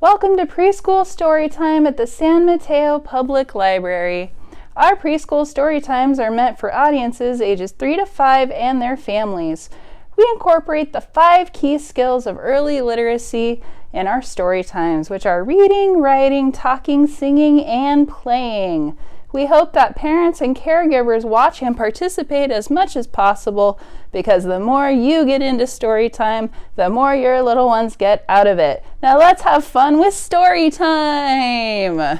Welcome to Preschool Storytime at the San Mateo Public Library. Our preschool story times are meant for audiences ages 3 to 5 and their families. We incorporate the 5 key skills of early literacy in our story times, which are reading, writing, talking, singing, and playing. We hope that parents and caregivers watch and participate as much as possible, because the more you get into story time, the more your little ones get out of it. Now let's have fun with story time!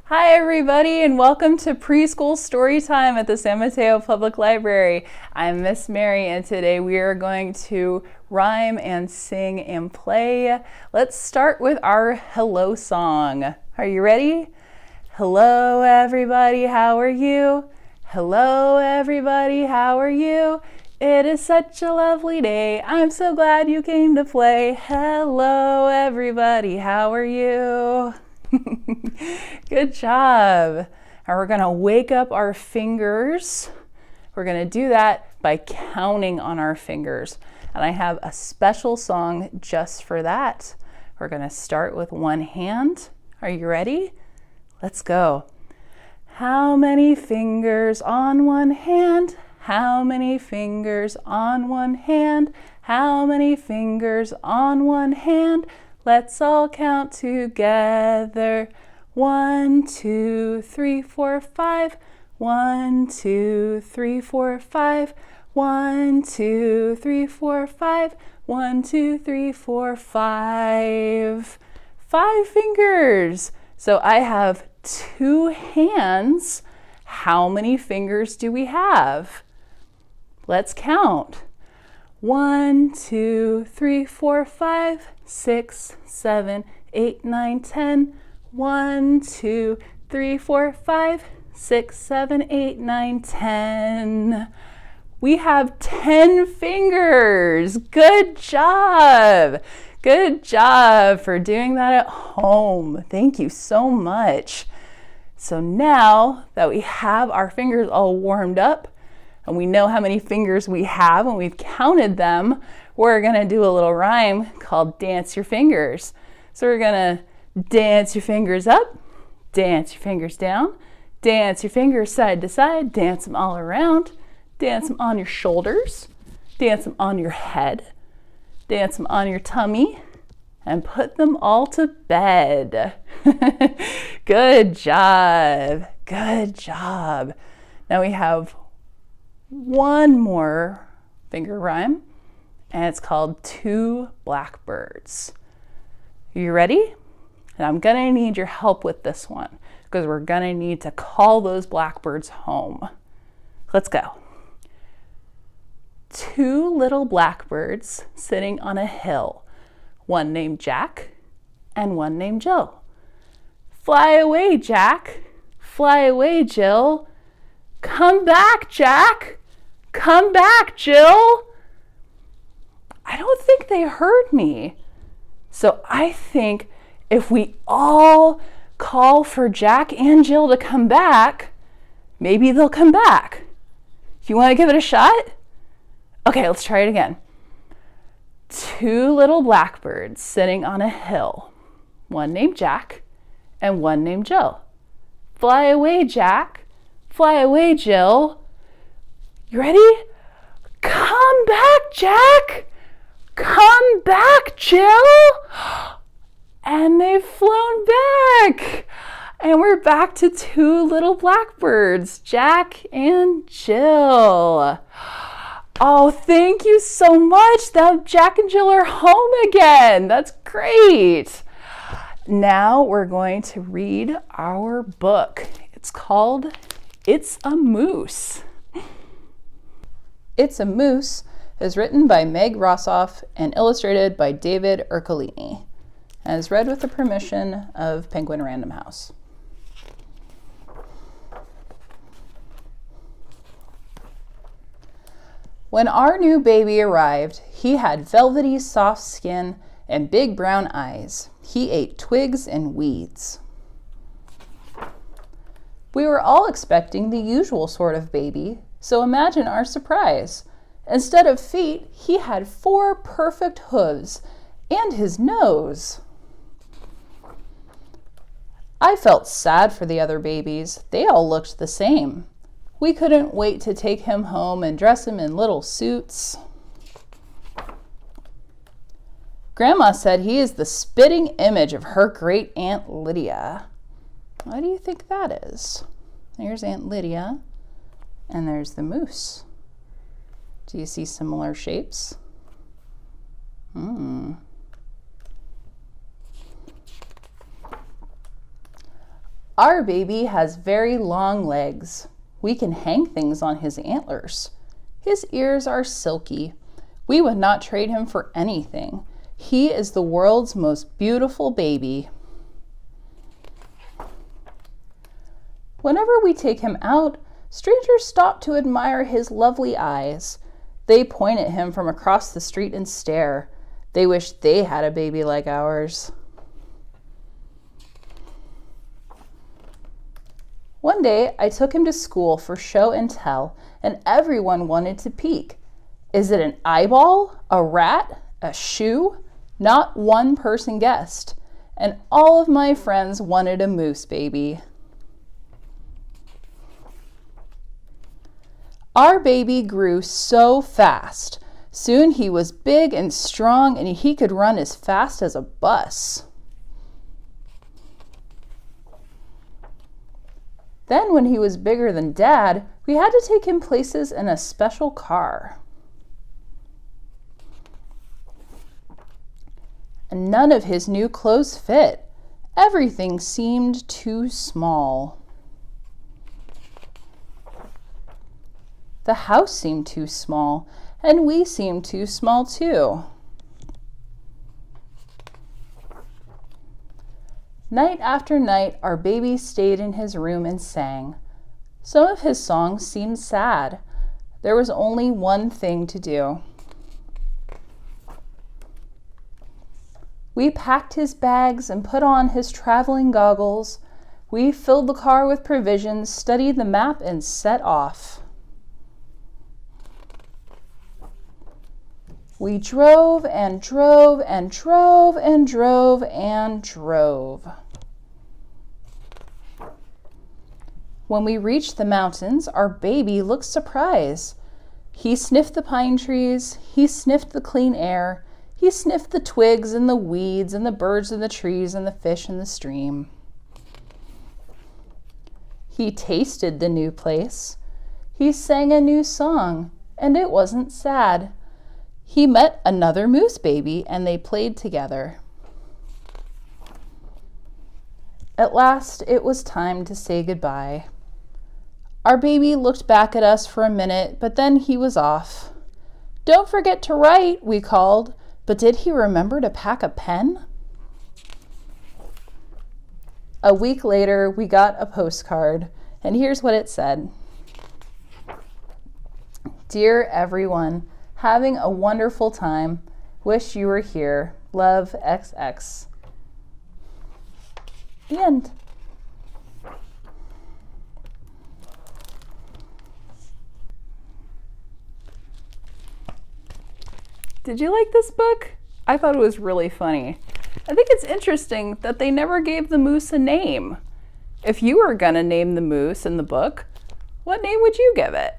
Hi everybody, and welcome to Preschool Storytime at the San Mateo Public Library. I'm Miss Mary, and today we are going to rhyme and sing and play. Let's start with our hello song. Are you ready? Hello everybody, how are you? Hello everybody, how are you? It is such a lovely day. I'm so glad you came to play. Hello everybody, how are you? Good job. And we're gonna wake up our fingers. We're gonna do that by counting on our fingers. And I have a special song just for that. We're gonna start with one hand. Are you ready? Let's go. How many fingers on one hand? How many fingers on one hand? How many fingers on one hand? Let's all count together. 1, 2, 3, 4, 5. 1, 2, 3, 4, 5. 1, 2, 3, 4, 5. 1, 2, 3, 4, 5. 5 fingers. So I have 2 hands. How many fingers do we have? Let's count. 1, 2, 3, 4, 5, 6, 7, 8, 9, 10. 1, 2, 3, 4, 5, 6, 7, 8, 9, 10. We have 10 fingers. Good job. Good job for doing that at home. Thank you so much. So now that we have our fingers all warmed up and we know how many fingers we have and we've counted them, we're gonna do a little rhyme called Dance Your Fingers. So we're gonna dance your fingers up, dance your fingers down, dance your fingers side to side, dance them all around, dance them on your shoulders, dance them on your head, dance them on your tummy, and put them all to bed. Good job. Good job. Now we have one more finger rhyme, and it's called 2 Blackbirds. You ready? And I'm gonna need your help with this one, because we're gonna need to call those blackbirds home. Let's go. 2 little blackbirds sitting on a hill, one named Jack and one named Jill. Fly away, Jack. Fly away, Jill. Come back, Jack. Come back, Jill. I don't think they heard me. So I think if we all call for Jack and Jill to come back, maybe they'll come back. You want to give it a shot? Okay, let's try it again. 2 little blackbirds sitting on a hill, one named Jack and one named Jill. Fly away, Jack. Fly away, Jill. You ready? Come back, Jack. Come back, Jill. And they've flown back. And we're back to 2 little blackbirds, Jack and Jill. Oh, thank you so much. Now Jack and Jill are home again. That's great. Now we're going to read our book. It's called It's a Moose. It's a Moose is written by Meg Rossoff and illustrated by David Ercolini, and is read with the permission of Penguin Random House. When our new baby arrived, he had velvety soft skin and big brown eyes. He ate twigs and weeds. We were all expecting the usual sort of baby, so imagine our surprise. Instead of feet, he had 4 perfect hooves and his nose I felt sad for the other babies. They all looked the same. We couldn't wait to take him home and dress him in little suits. Grandma said he is the spitting image of her great Aunt Lydia. What do you think that is? There's Aunt Lydia, and there's the moose. Do you see similar shapes? Our baby has very long legs. We can hang things on his antlers. His ears are silky. We would not trade him for anything. He is the world's most beautiful baby. Whenever we take him out, strangers stop to admire his lovely eyes. They point at him from across the street and stare. They wish they had a baby like ours. One day, I took him to school for show and tell, and everyone wanted to peek. Is it an eyeball, a rat, a shoe? Not one person guessed, and all of my friends wanted a moose baby. Our baby grew so fast. Soon he was big and strong, and he could run as fast as a bus. Then when he was bigger than Dad, we had to take him places in a special car. And none of his new clothes fit. Everything seemed too small. The house seemed too small, and we seemed too small too. Night after night, our baby stayed in his room and sang. Some of his songs seemed sad. There was only one thing to do. We packed his bags and put on his traveling goggles. We filled the car with provisions, studied the map, and set off. We drove and drove and drove and drove and drove. When we reached the mountains, our baby looked surprised. He sniffed the pine trees, he sniffed the clean air, he sniffed the twigs and the weeds and the birds in the trees and the fish in the stream. He tasted the new place. He sang a new song, and it wasn't sad. He met another moose baby, and they played together. At last, it was time to say goodbye. Our baby looked back at us for a minute, but then he was off. "Don't forget to write," we called, but did he remember to pack a pen? A week later, we got a postcard, and here's what it said. Dear everyone, having a wonderful time. Wish you were here. Love, XX. The end. Did you like this book? I thought it was really funny. I think it's interesting that they never gave the moose a name. If you were gonna name the moose in the book, what name would you give it?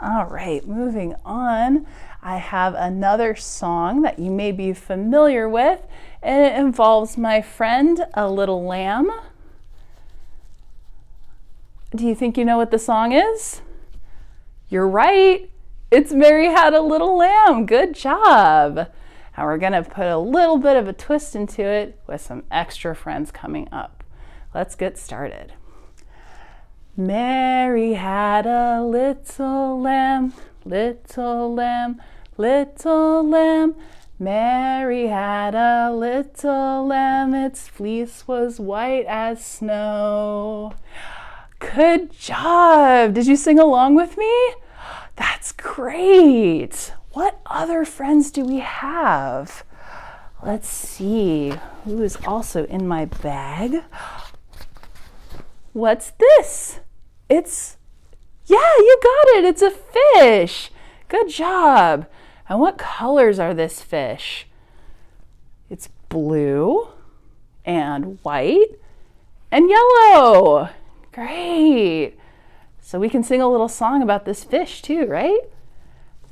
All right, moving on. I have another song that you may be familiar with, and it involves my friend, a little lamb. Do you think you know what the song is? You're right. It's Mary Had a Little Lamb. Good job. And we're gonna put a little bit of a twist into it with some extra friends coming up. Let's get started. Mary had a little lamb, little lamb, little lamb. Mary had a little lamb, its fleece was white as snow. Good job! Did you sing along with me? That's great! What other friends do we have? Let's see, who is also in my bag? What's this? Yeah, you got it, it's a fish. Good job. And what colors are this fish? It's blue and white and yellow. Great. So we can sing a little song about this fish too, right?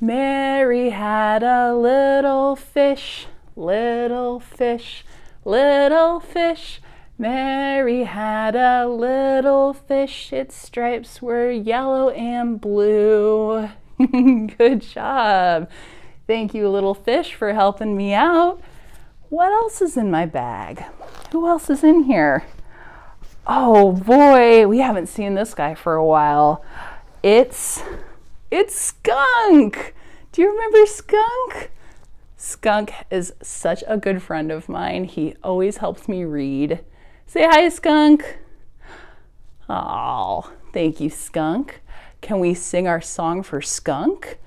Mary had a little fish, little fish, little fish. Mary had a little fish. Its stripes were yellow and blue. Good job. Thank you, little fish, for helping me out. What else is in my bag? Who else is in here? Oh boy, we haven't seen this guy for a while. It's Skunk. Do you remember Skunk? Skunk is such a good friend of mine. He always helps me read. Say hi, Skunk. Oh, thank you, Skunk. Can we sing our song for Skunk?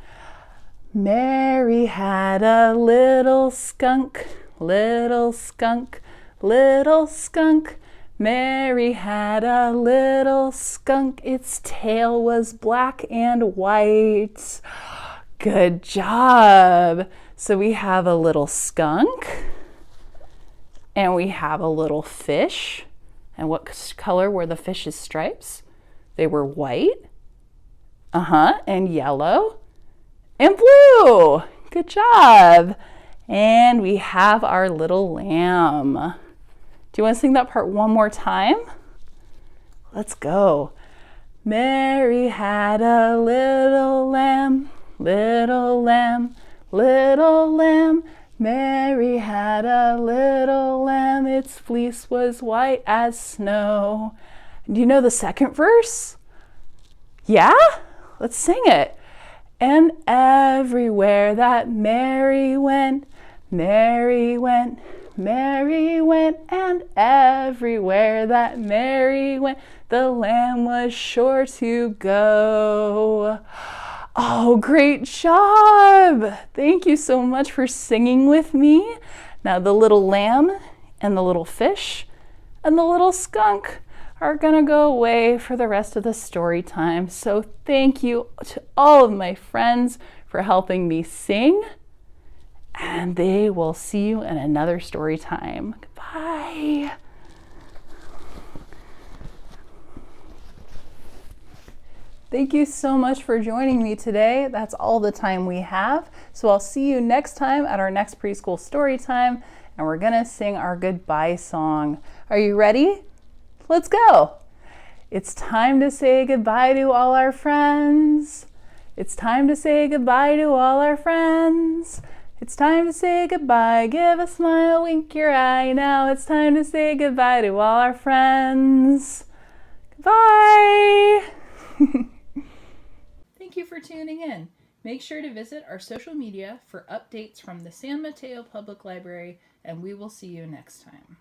Mary had a little skunk, little skunk, little skunk. Mary had a little skunk. Its tail was black and white. Good job. So we have a little skunk and we have a little fish. And what color were the fish's stripes? They were white, and yellow and blue. Good job. And we have our little lamb. Do you want to sing that part one more time? Let's go. Mary had a little lamb, little lamb, little lamb. Mary had a little lamb. Its fleece was white as snow. Do you know the second verse? Yeah? Let's sing it. And everywhere that Mary went, Mary went, Mary went, and everywhere that Mary went, the lamb was sure to go. Oh, great job! Thank you so much for singing with me. Now the little lamb and the little fish and the little skunk are gonna go away for the rest of the story time. So thank you to all of my friends for helping me sing. And they will see you in another story time. Goodbye. Thank you so much for joining me today. That's all the time we have. So I'll see you next time at our next preschool story time, and we're gonna sing our goodbye song. Are you ready? Let's go. It's time to say goodbye to all our friends. It's time to say goodbye to all our friends. It's time to say goodbye. Give a smile, wink your eye. Now it's time to say goodbye to all our friends. Goodbye. Thank you for tuning in. Make sure to visit our social media for updates from the San Mateo Public Library, and we will see you next time.